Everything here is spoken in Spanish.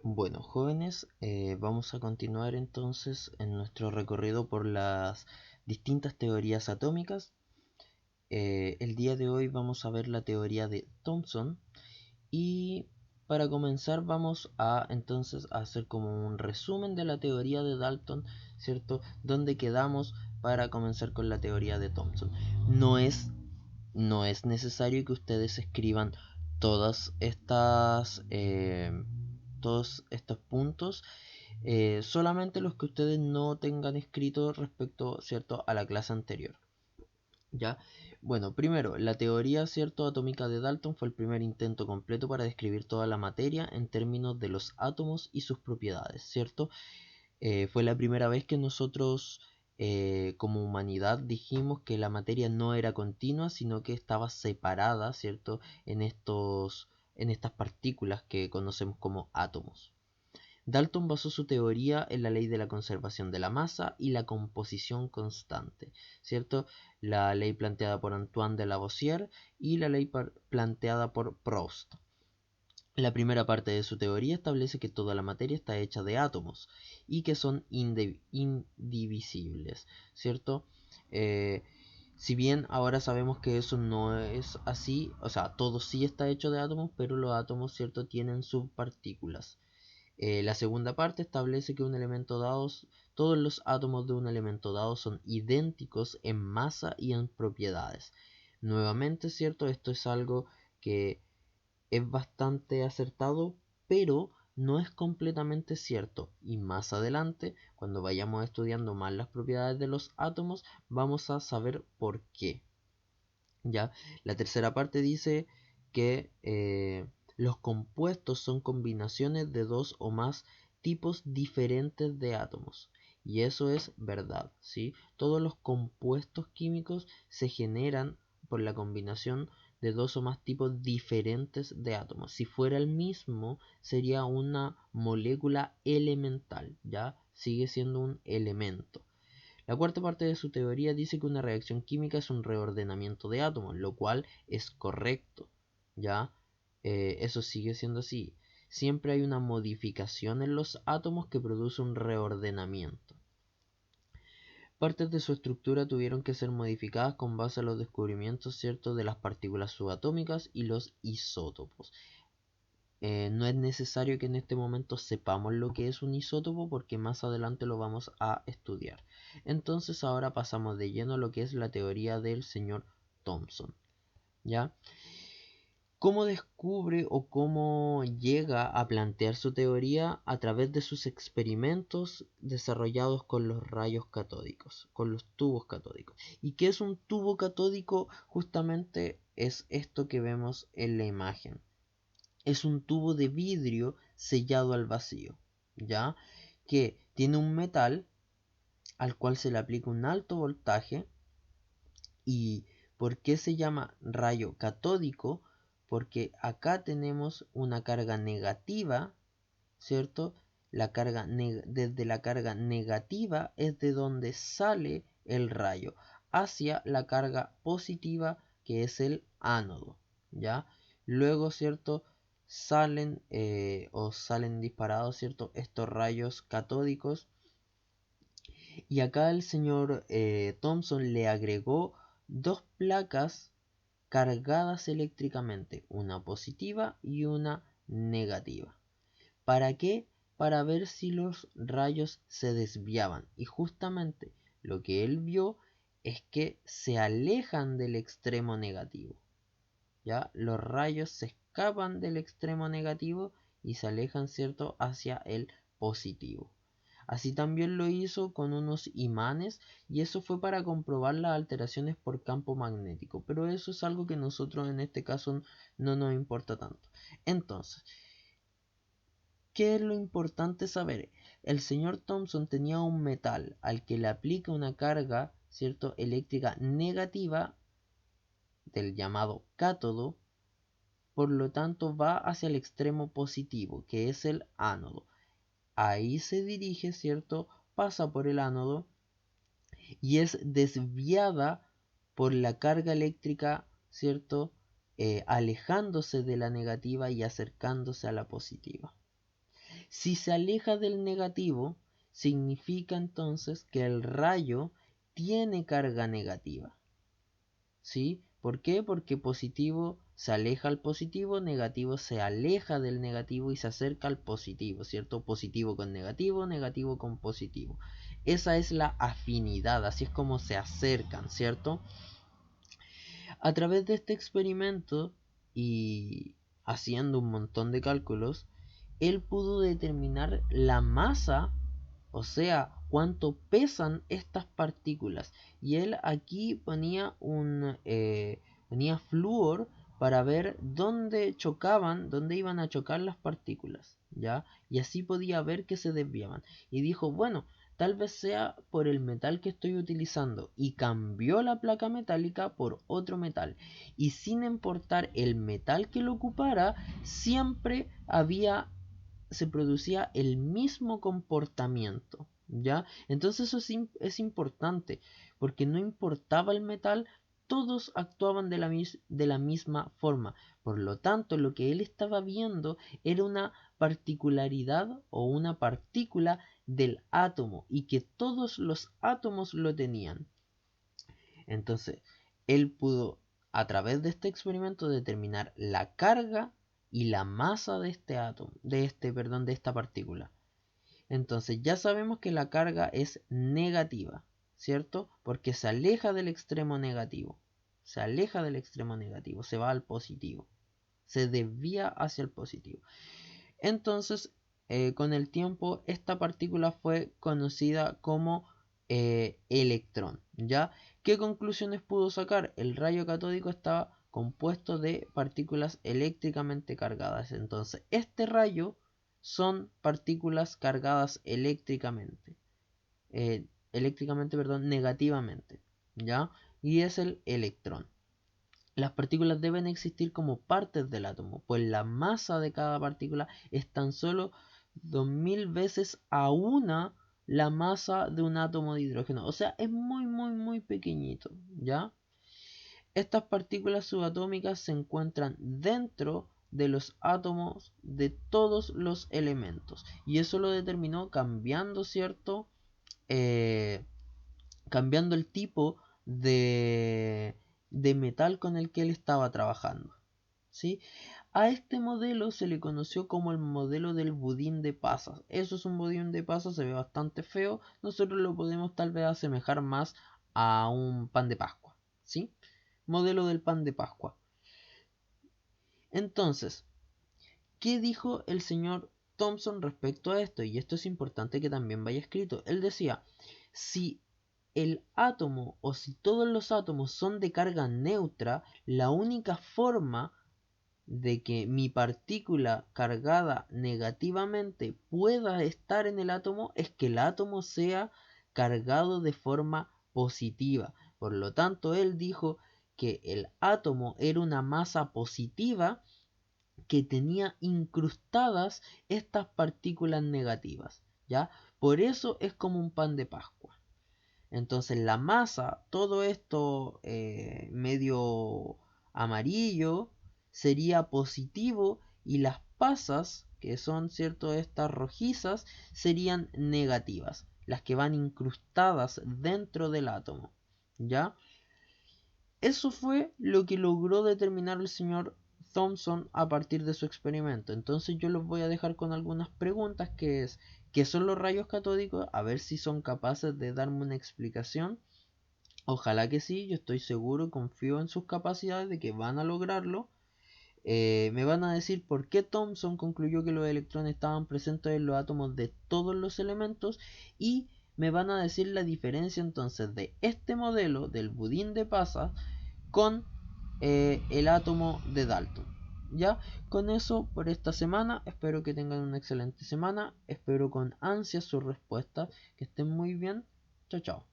Bueno, jóvenes, vamos a continuar entonces en nuestro recorrido por las distintas teorías atómicas. El día de hoy vamos a ver la teoría de Thomson y para comenzar vamos a entonces a hacer como un resumen de la teoría de Dalton, ¿cierto? Donde quedamos para comenzar con la teoría de Thomson. No es, no es necesario que ustedes escriban todas estas todos estos puntos, solamente los que ustedes no tengan escrito respecto, ¿cierto?, a la clase anterior. ¿Ya? Bueno, primero, la teoría, ¿cierto?, atómica de Dalton fue el primer intento completo para describir toda la materia en términos de los átomos y sus propiedades, ¿cierto? Fue la primera vez que nosotros como humanidad dijimos que la materia no era continua, sino que estaba separada, ¿cierto?, en estas partículas que conocemos como átomos. Dalton basó su teoría en la ley de la conservación de la masa y la composición constante, ¿cierto? La ley planteada por Antoine de Lavoisier y la ley planteada por Proust. La primera parte de su teoría establece que toda la materia está hecha de átomos y que son indivisibles, ¿cierto? Eh, si bien ahora sabemos que eso no es así, o sea, todo sí está hecho de átomos, pero los átomos, ¿cierto?, tienen subpartículas. La segunda parte establece que un elemento dado, todos los átomos de un elemento dado son idénticos en masa y en propiedades. Nuevamente, ¿cierto? Esto es algo que es bastante acertado, pero no es completamente cierto. Y más adelante, cuando vayamos estudiando más las propiedades de los átomos, vamos a saber por qué. ¿Ya? La tercera parte dice que los compuestos son combinaciones de dos o más tipos diferentes de átomos. Y eso es verdad, ¿sí? Todos los compuestos químicos se generan por la combinación de dos o más tipos diferentes de átomos. Si fuera el mismo, sería una molécula elemental, ¿ya? Sigue siendo un elemento. La cuarta parte de su teoría dice que una reacción química es un reordenamiento de átomos, lo cual es correcto, ¿ya? Eso sigue siendo así. Siempre hay una modificación en los átomos que produce un reordenamiento. Partes de su estructura tuvieron que ser modificadas con base a los descubrimientos ciertos de las partículas subatómicas y los isótopos. No es necesario que en este momento sepamos lo que es un isótopo porque más adelante lo vamos a estudiar. Entonces ahora pasamos de lleno a lo que es la teoría del señor Thomson. ¿Ya? ¿Cómo descubre o cómo llega a plantear su teoría? A través de sus experimentos desarrollados con los rayos catódicos, con los tubos catódicos. ¿Y qué es un tubo catódico? Justamente es esto que vemos en la imagen. Es un tubo de vidrio sellado al vacío, ¿ya? Que tiene un metal al cual se le aplica un alto voltaje. ¿Y por qué se llama rayo catódico? Porque acá tenemos una carga negativa, ¿cierto? Desde la carga negativa es de donde sale el rayo, hacia la carga positiva que es el ánodo, ¿ya? Luego, ¿cierto? Salen disparados, ¿cierto?, estos rayos catódicos. Y acá el señor Thomson le agregó dos placas cargadas eléctricamente, una positiva y una negativa. ¿Para qué? Para ver si los rayos se desviaban. Y justamente lo que él vio es que se alejan del extremo negativo. ¿Ya? Los rayos se escapan del extremo negativo y se alejan, ¿cierto?, hacia el positivo. Así también lo hizo con unos imanes y eso fue para comprobar las alteraciones por campo magnético. Pero eso es algo que nosotros en este caso no nos importa tanto. Entonces, ¿qué es lo importante saber? El señor Thomson tenía un metal al que le aplica una carga, ¿cierto?, eléctrica negativa del llamado cátodo. Por lo tanto va hacia el extremo positivo, que es el ánodo. Ahí se dirige, ¿cierto? Pasa por el ánodo y es desviada por la carga eléctrica, ¿cierto? Alejándose de la negativa y acercándose a la positiva. Si se aleja del negativo, significa entonces que el rayo tiene carga negativa. ¿Sí? ¿Por qué? Porque positivo se aleja al positivo, negativo se aleja del negativo y se acerca al positivo, ¿cierto? Positivo con negativo, negativo con positivo. Esa es la afinidad, así es como se acercan, ¿cierto? A través de este experimento y haciendo un montón de cálculos, él pudo determinar la masa, o sea, cuánto pesan estas partículas. Y él aquí ponía flúor para ver dónde chocaban, dónde iban a chocar las partículas, ¿ya? Y así podía ver que se desviaban. Y dijo, bueno, tal vez sea por el metal que estoy utilizando. Y cambió la placa metálica por otro metal. Y sin importar el metal que lo ocupara, siempre se producía el mismo comportamiento, ¿ya? Entonces eso es importante, porque no importaba el metal, todos actuaban de la misma forma. Por lo tanto, lo que él estaba viendo era una particularidad o una partícula del átomo y que todos los átomos lo tenían. Entonces, él pudo, a través de este experimento, determinar la carga y la masa de este átomo, de esta partícula. Entonces, ya sabemos que la carga es negativa, ¿cierto? Porque se aleja del extremo negativo. Se aleja del extremo negativo, se va al positivo. Se desvía hacia el positivo. Entonces, con el tiempo, esta partícula fue conocida como electrón, ¿ya? ¿Qué conclusiones pudo sacar? El rayo catódico estaba compuesto de partículas eléctricamente cargadas. Entonces, este rayo son partículas cargadas negativamente, ¿ya? Y es el electrón. Las partículas deben existir como partes del átomo, pues la masa de cada partícula es tan solo 2000 veces a una la masa de un átomo de hidrógeno. O sea, es muy pequeñito, ¿ya? Estas partículas subatómicas se encuentran dentro de los átomos de todos los elementos. Y eso lo determinó cambiando, ¿cierto? Cambiando el tipo de metal con el que él estaba trabajando, ¿sí? A este modelo se le conoció como el modelo del budín de pasas. Eso es un budín de pasas, se ve bastante feo. Nosotros lo podemos tal vez asemejar más a un pan de Pascua, ¿sí? Modelo del pan de Pascua. Entonces, ¿qué dijo el señor Thomson respecto a esto? Y esto es importante que también vaya escrito. Él decía, si el átomo o si todos los átomos son de carga neutra, la única forma de que mi partícula cargada negativamente pueda estar en el átomo es que el átomo sea cargado de forma positiva. Por lo tanto, él dijo que el átomo era una masa positiva que tenía incrustadas estas partículas negativas, ¿ya? Por eso es como un pan de Pascua. Entonces la masa, todo esto medio amarillo, sería positivo y las pasas, que son, cierto, estas rojizas, serían negativas, las que van incrustadas dentro del átomo, ¿ya? Eso fue lo que logró determinar el señor Thomson a partir de su experimento. Entonces yo los voy a dejar con algunas preguntas, que es, ¿qué son los rayos catódicos? A ver si son capaces de darme una explicación. Ojalá que sí, yo estoy seguro, confío en sus capacidades de que van a lograrlo. Me van a decir por qué Thomson concluyó que los electrones estaban presentes en los átomos de todos los elementos y me van a decir la diferencia entonces de este modelo del budín de pasas con el átomo de Dalton. Ya, con eso por esta semana. Espero que tengan una excelente semana. Espero con ansias sus respuestas. Que estén muy bien. Chao, chao.